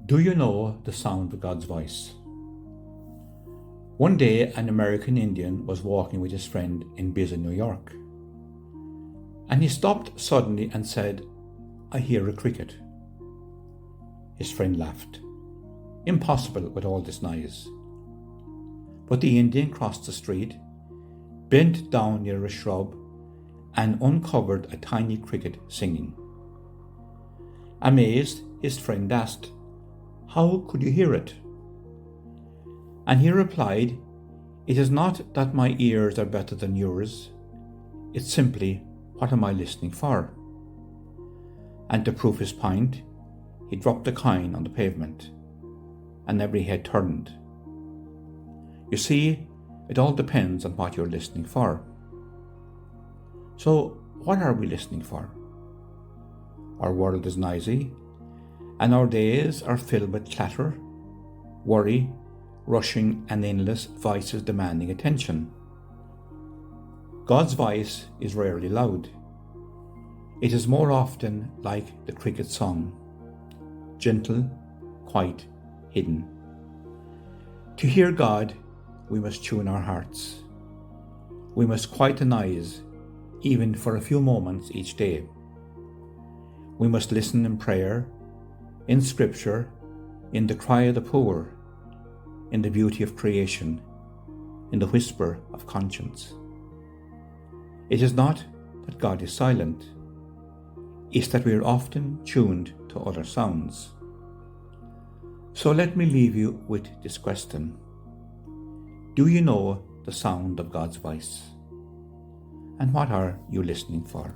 Do you know the sound of God's voice? One day, an American Indian was walking with his friend in busy New York. And he stopped suddenly and said, "I hear a cricket." His friend laughed. Impossible with all this noise. But the Indian crossed the street, bent down near a shrub, and uncovered a tiny cricket singing. Amazed, his friend asked, "How could you hear it?" And he replied, "It is not that my ears are better than yours. It's simply, what am I listening for?" And to prove his point, he dropped a coin on the pavement, and every head turned. You see, it all depends on what you're listening for. So, what are we listening for? Our world is noisy, and our days are filled with clatter, worry, rushing, and endless voices demanding attention. God's voice is rarely loud. It is more often like the cricket song, gentle, quiet, hidden. To hear God, we must tune our hearts. We must quiet the noise, even for a few moments each day. We must listen in prayer, in scripture, in the cry of the poor, in the beauty of creation, in the whisper of conscience. It is not that God is silent, it's that we are often tuned to other sounds. So let me leave you with this question. Do you know the sound of God's voice? And what are you listening for?